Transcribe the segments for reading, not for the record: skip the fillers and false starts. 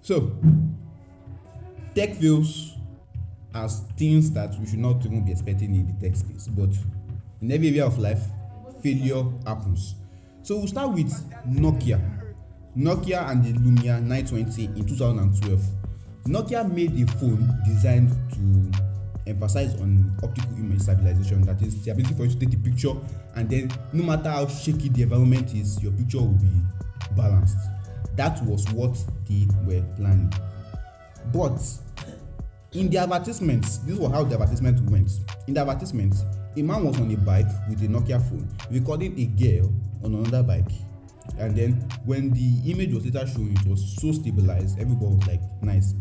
So, tech fails as things that we should not even be expecting in the tech space, but in every area of life, failure happens. So we'll start with Nokia and the Lumia 920 in 2012. Nokia made a phone designed to emphasize on optical image stabilization, that is the ability for you to take a picture and then no matter how shaky the environment is, your picture will be balanced. That was what they were planning. But in the advertisements, this was how the advertisement went. In the advertisement, a man was on a bike with a Nokia phone recording a girl on another bike, and then when the image was later shown, it was so stabilized, everybody was like, nice.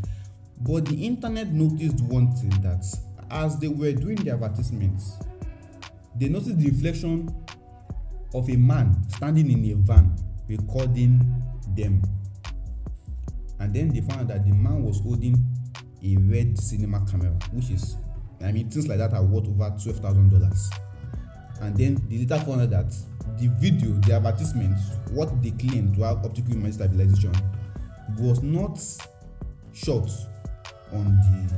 But the internet noticed one thing, that as they were doing the advertisements, they noticed the reflection of a man standing in a van recording them, and then they found that the man was holding a red cinema camera, which is, things like that are worth over $12,000. And then they later found out that the video, the advertisement, what they claimed to have optical image stabilization, was not shot on the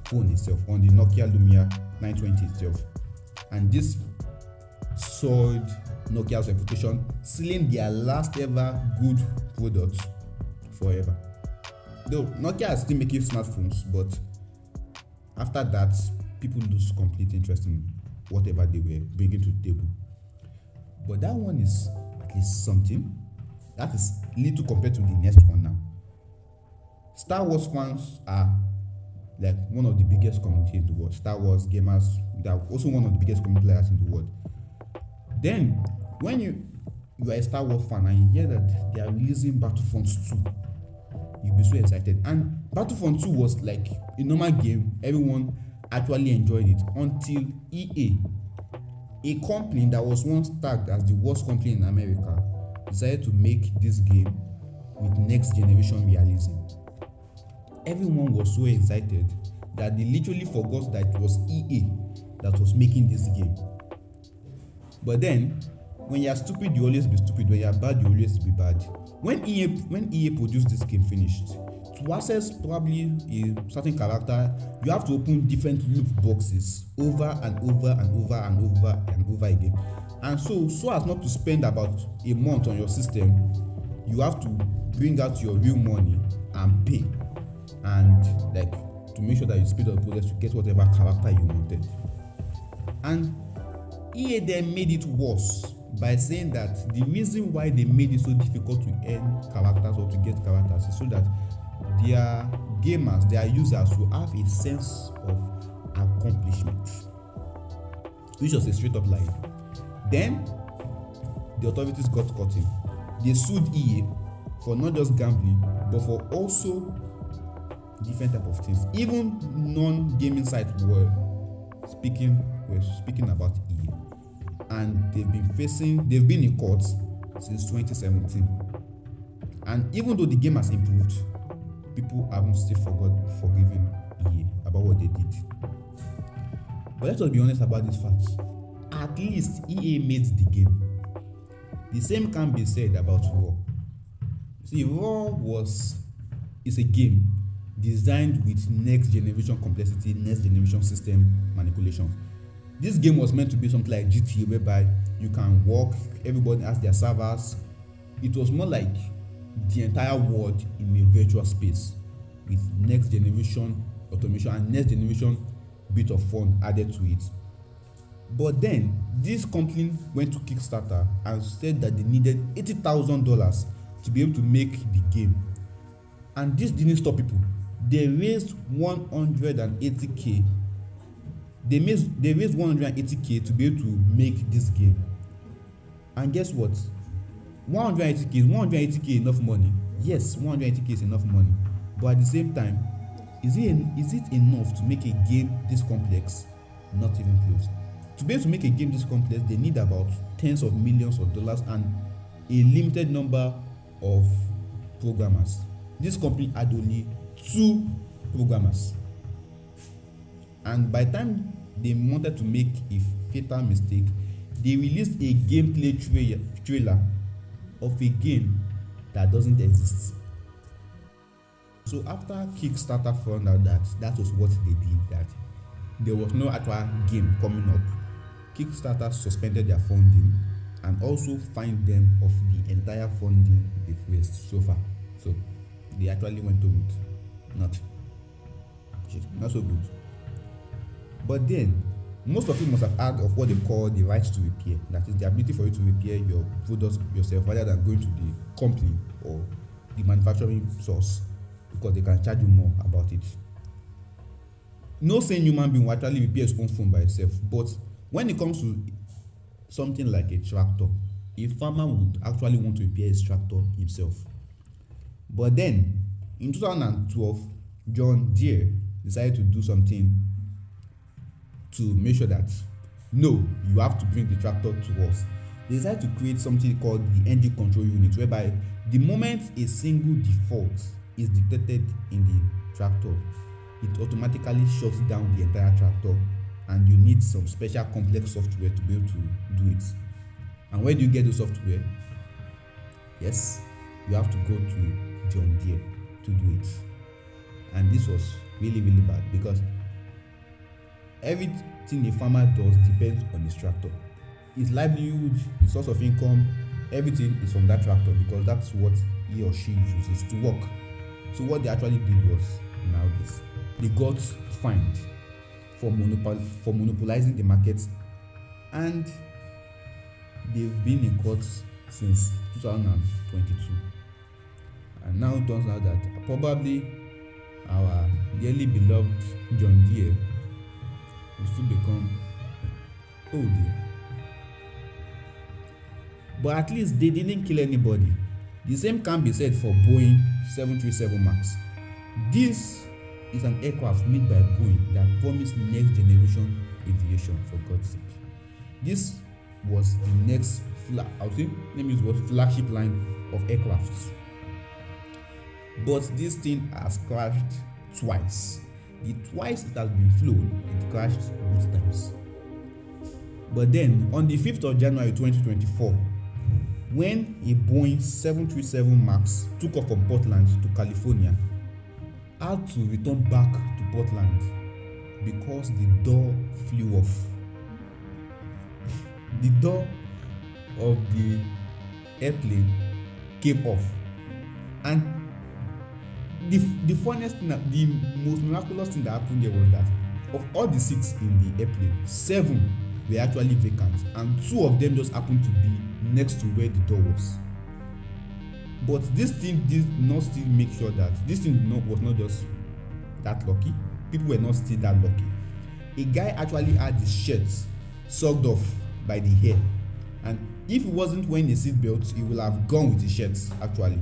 phone itself, on the Nokia Lumia 920 itself. And this soiled Nokia's reputation, sealing their last ever good product forever. Though Nokia is still making smartphones, but after that, people lose complete interest in whatever they were bringing to the table. But that one is at least something. That is little compared to the next one now. Star Wars fans are like one of the biggest community in the world. Star Wars gamers, they are also one of the biggest community players in the world. Then, when you are a Star Wars fan and you hear that they are releasing Battlefront 2, you'll be so excited. And Battlefront 2 was like a normal game, everyone actually enjoyed it until EA, a company that was once tagged as the worst company in America, decided to make this game with next generation realism. Everyone was so excited that they literally forgot that it was EA that was making this game. But then, when you are stupid, you always be stupid. When you are bad, you always be bad. When EA produced this game finished, to access probably a certain character, you have to open different loot boxes over and over and over and over and over again. And so as not to spend about a month on your system, you have to bring out your real money and pay, and like to make sure that you speed up the process to get whatever character you wanted. And EA then made it worse by saying that the reason why they made it so difficult to earn characters or to get characters is so that their gamers, their users will have a sense of accomplishment, which was a straight up lie. Then the authorities got caught in. They sued EA for not just gambling, but for also different type of things. Even non-gaming sites were speaking about EA, and they've been in court since 2017. And even though the game has improved, people haven't still forgiven EA about what they did. But let us be honest about this fact. At least EA made the game. The same can be said about Raw. See, Raw is a game designed with next generation complexity, next generation system manipulation. This game was meant to be something like GTA, whereby you can walk, everybody has their servers. It was more like the entire world in a virtual space with next generation automation and next generation bit of fun added to it. But then this company went to Kickstarter and said that they needed $80,000 to be able to make the game. And this didn't stop people. They raised 180k. They raised 180k to be able to make this game. And guess what? 180k enough money? Yes, 180k is enough money. But at the same time, is it enough to make a game this complex? Not even close. To be able to make a game this complex, they need about tens of millions of dollars and a limited number of programmers. This company had only 2 programmers. And by the time they wanted to make a fatal mistake, they released a gameplay trailer of a game that doesn't exist. So after Kickstarter found out that that was what they did, that there was no actual game coming up, Kickstarter suspended their funding and also fined them of the entire funding they've raised so far. So they actually went to with nothing, which is not so good. But then most of you must have heard of what they call the right to repair. That is the ability for you to repair your products yourself rather than going to the company or the manufacturing source, because they can charge you more about it. No sane human being will actually repair his own phone by itself, but when it comes to something like a tractor, a farmer would actually want to repair his tractor himself. But then in 2012, John Deere decided to do something to make sure that no, you have to bring the tractor to us. They decided to create something called the engine control unit, whereby the moment a single default is detected in the tractor, it automatically shuts down the entire tractor, and you need some special complex software to be able to do it. And where do you get the software? Yes, you have to go to John Deere to do it. And this was really bad, because everything a farmer does depends on his tractor. His livelihood, his source of income, everything is from that tractor, because that's what he or she uses to work. So what they actually did was, now this, they got fined for monopolizing the market, and they've been in court since 2022. And now it turns out that probably our dearly beloved John Deere will still become old. But at least they didn't kill anybody. The same can be said for Boeing 737 MAX. This is an aircraft made by Boeing that promised next generation aviation, for God's sake. This was the next flagship line of aircrafts. But this thing has crashed twice. The twice it has been flown, it crashed both times. But then on the 5th of January 2024, when a Boeing 737 MAX took off from Portland to California, had to return back to Portland because the door flew off. The door of the airplane came off, and the funniest thing, the most miraculous thing that happened there was that of all the seats in the airplane, 7 were actually vacant, and 2 of them just happened to be next to where the door was. But this thing did not still make sure that this thing was not just that lucky. People were not still that lucky. A guy actually had his shirt sucked off by the hair, and if he wasn't wearing a seatbelt, he would have gone with his shirt. Actually,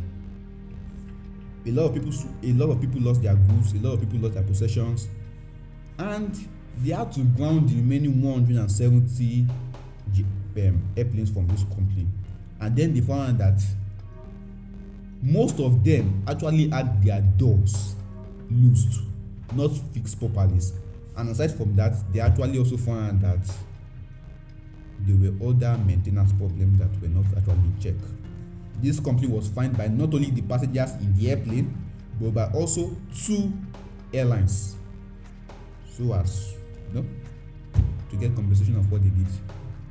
a lot of people lost their goods, a lot of people lost their possessions, and they had to ground the remaining 170 airplanes from this company. And then they found out that most of them actually had their doors loosed, not fixed properly. And aside from that, they actually also found out that there were other maintenance problems that were not actually in check. This company was fined by not only the passengers in the airplane, but by also 2 airlines, so as to get compensation of what they did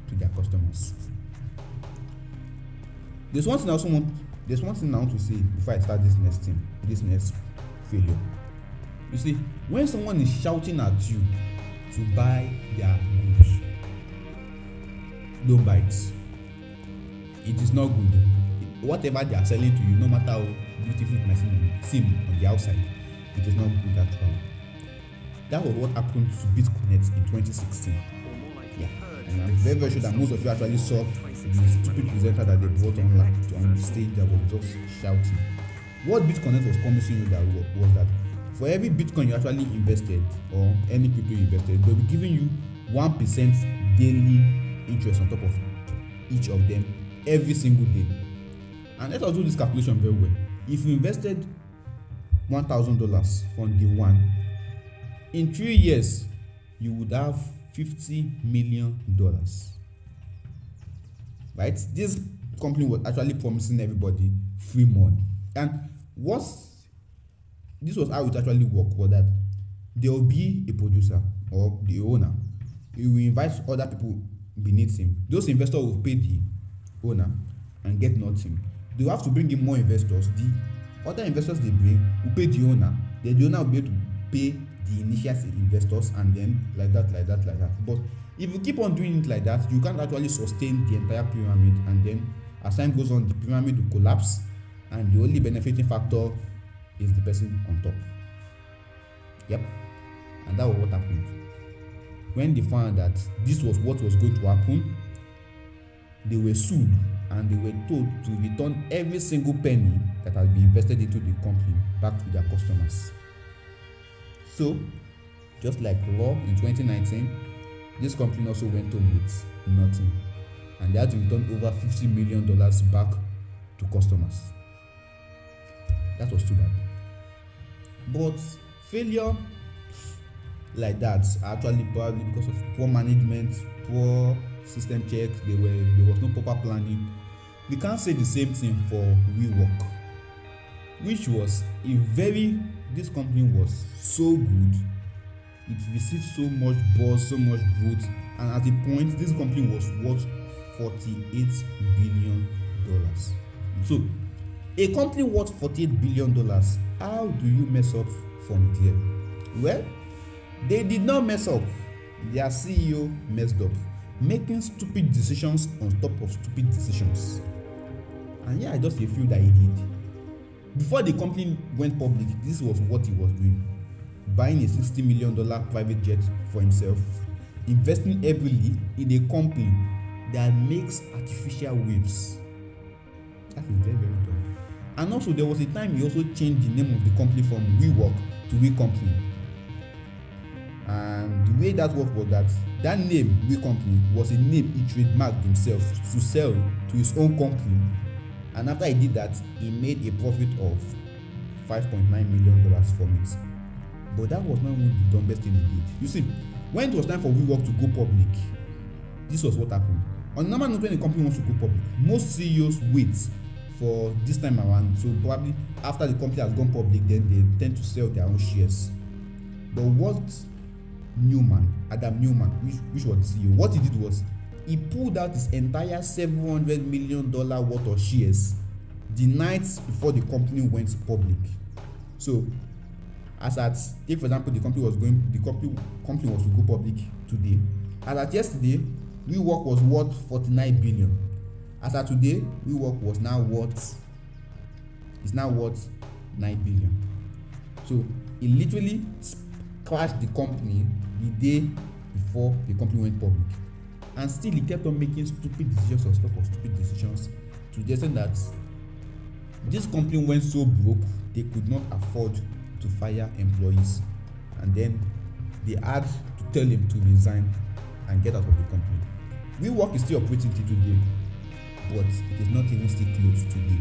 to their customers. There's one thing I want to say before I start this next failure. You see, when someone is shouting at you to buy their goods, don't buy it. It is not good. Whatever they are selling to you, no matter how beautiful it might seem on the outside, it is not good at all. That was what happened to BitConnect in 2016. Yeah, and I'm very sure that most of you actually saw the stupid presenter that they brought on the stage that was just shouting. What BitConnect was promising you that was that for every Bitcoin you actually invested, or any crypto you invested, they'll be giving you 1% daily interest on top of each of them every single day. And let us do this calculation very well. If you invested $1,000 on day 1, in 3 years you would have $50 million. Right? This company was actually promising everybody free money. And what's this was how it actually worked, was that there will be a producer or the owner. He will invite other people beneath him. Those investors will pay the owner and get nothing. They will have to bring in more investors. The other investors they bring will pay the owner. Then the owner will be able to pay the initial investors, and then like that. But if you keep on doing it like that, you can't actually sustain the entire pyramid, and then as time goes on, the pyramid will collapse, and the only benefiting factor is the person on top. Yep. And that was what happened. When they found that this was what was going to happen, they were sued and they were told to return every single penny that had been invested into the company back to their customers. So, just like Raw in 2019, this company also went home with nothing, and they had to return over $50 million back to customers. That was too bad. But failure like that actually probably because of poor management, poor system checks, there was no proper planning. We can't say the same thing for WeWork, which was this company was so good, it received so much buzz, so much growth, and at the point this company was worth $48 billion. So a company worth $48 billion, how do you mess up from there? Well, they did not mess up. Their CEO messed up, making stupid decisions on top of stupid decisions. And I just feel that he did. Before the company went public, this was what he was doing: buying a $60 million private jet for himself, investing heavily in a company that makes artificial waves. That is very, very dumb. And also, there was a time he also changed the name of the company from WeWork to We Company. And the way that worked was that name, We Company, was a name he trademarked himself to sell to his own company. And after he did that, he made a profit of $5.9 million from it. But that was not even the dumbest thing he did. You see, when it was time for WeWork to go public, this was what happened. On normal note, when a company wants to go public, most CEOs wait for this time around. So probably after the company has gone public, then they tend to sell their own shares. But what Adam Newman, which was the CEO, what he did was he pulled out his entire $700 million worth of shares the night before the company went public. So, take for example, the company was to go public today. As at yesterday, WeWork was worth $49 billion. As at today, WeWork is now worth $9 billion. So he literally crashed the company the day before the company went public, and still he kept on making stupid decisions on top of stupid decisions, to the extent that this company went so broke they could not afford to fire employees, and then they had to tell him to resign and get out of the company. WeWork is still operating till today, but it is not even still close to the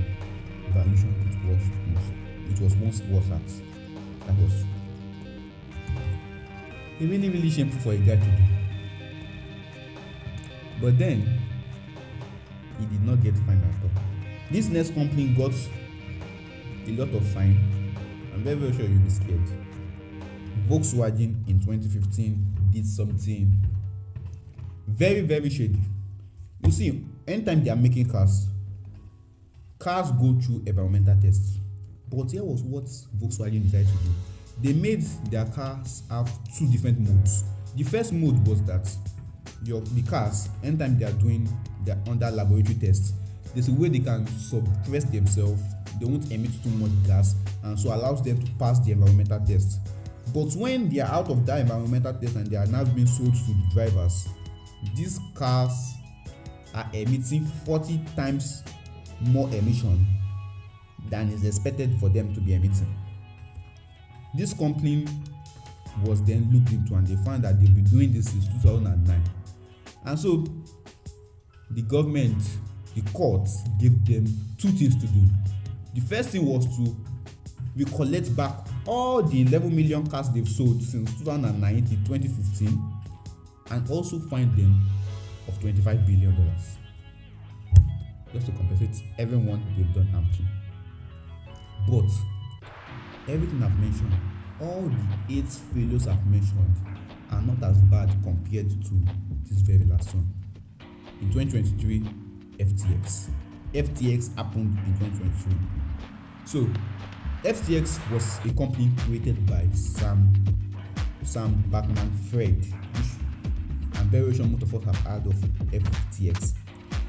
valuation it was once at. That was really, really shameful for a guy to do. But then he did not get fined at all. This next company got a lot of fine. I'm very, very sure you'll be scared. Volkswagen in 2015 did something very, very shady. You see, anytime they are making cars go through environmental tests. But here was what Volkswagen decided to do. They made their cars have two different modes. The first mode was that the cars, anytime they are under laboratory tests, there's a way they can suppress themselves. They won't emit too much gas, and so allows them to pass the environmental test. But when they are out of that environmental test and they are now being sold to the drivers, these cars are emitting 40 times more emission than is expected for them to be emitting. This company was then looked into, and they found that they've been doing this since 2009. And so the government, the courts, gave them two things to do. The first thing was to recollect back all the 11 million cars they've sold since 2009 to 2015, and also fine them of $25 billion, just to compensate everyone they've done harm to. But everything I've mentioned, all the 8 failures I've mentioned are not as bad compared to this very last one. In 2023, FTX happened in 2023. So FTX was a company created by Sam Bankman-Fried, which I'm very sure most of us have heard of FTX.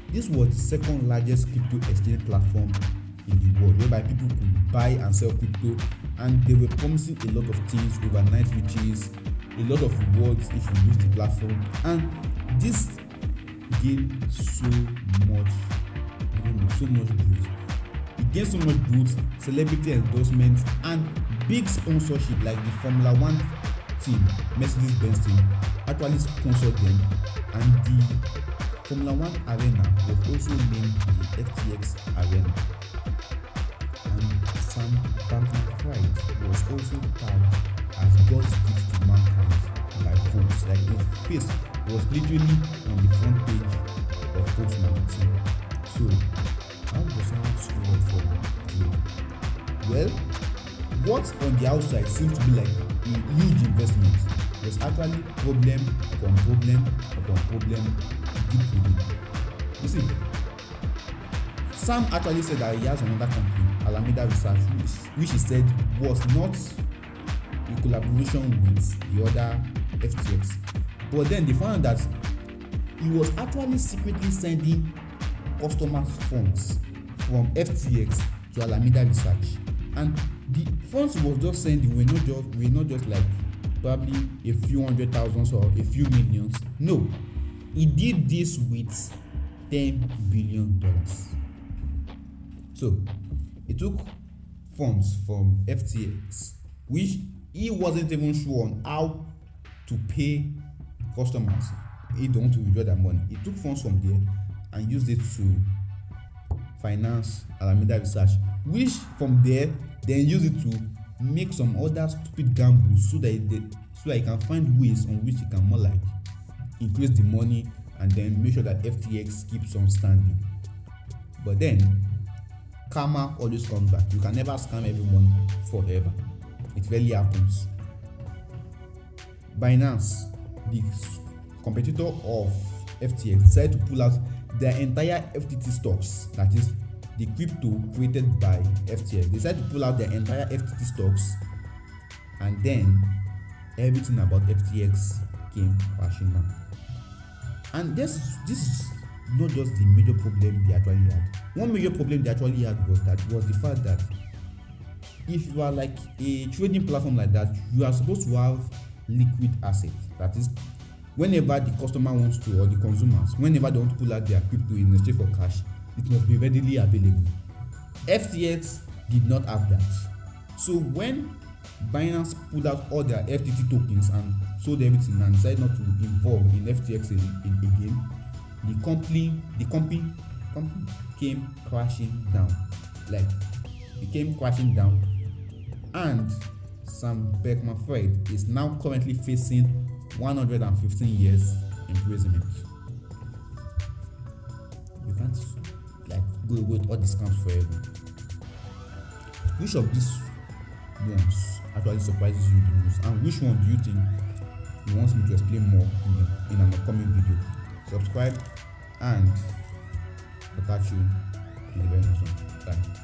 This was the second largest crypto exchange platform in the world, whereby people could buy and sell crypto, and they were promising a lot of things, overnight riches, a lot of rewards if you use the platform. And this gained so much growth. It gained so much growth, celebrity endorsements, and big sponsorship, like the Formula 1 team, Mercedes-Benz team, actually sponsored them, and the Formula 1 arena was also named the FTX Arena. And Sam Bankman-Fried was also tagged as God's gift to mankind by Forbes. Like, his face was literally on the front page of Forbes magazine. So how does someone screw up for good? Well, what on the outside seems to be like a huge investment was actually problem upon problem upon problem deep within. You see, Sam actually said that he has another company, Alameda Research, which he said was not in collaboration with the other FTX. But then they found that he was actually secretly sending customers funds from FTX to Alameda Research, and the funds he was just sending were not just like probably a few $100,000 or a few millions. No, he did this with $10 billion. So he took funds from FTX, which he wasn't even sure on how to pay customers. He don't want to withdraw that money. He took funds from there and used it to finance Alameda Research, which from there then use it to make some other stupid gambles so that he can find ways on which he can more like increase the money and then make sure that FTX keeps on standing. But then karma always comes back. You can never scam everyone forever. It rarely happens. Binance, the competitor of FTX, decided to pull out their entire FTT stocks, that is the crypto created by FTX. They decided to pull out their entire FTT stocks, and then everything about FTX came crashing down. And this is not just the major problem they actually had. One major problem they actually had was the fact that if you are like a trading platform like that, you are supposed to have liquid assets. That is, whenever the customer wants to, or the consumers, whenever they want to pull out their crypto in exchange for cash, it must be readily available. FTX did not have that. So when Binance pulled out all their FTT tokens and sold everything and decided not to involve in FTX again, the company came crashing down. Like, it came crashing down, and Sam Bankman-Fried is now currently facing 115 years imprisonment. You can't like go with all discounts forever. Which of these ones actually surprises you the most, and which one do you think you want me to explain more in an upcoming video? Subscribe, and I'll catch you in the very next one. Bye.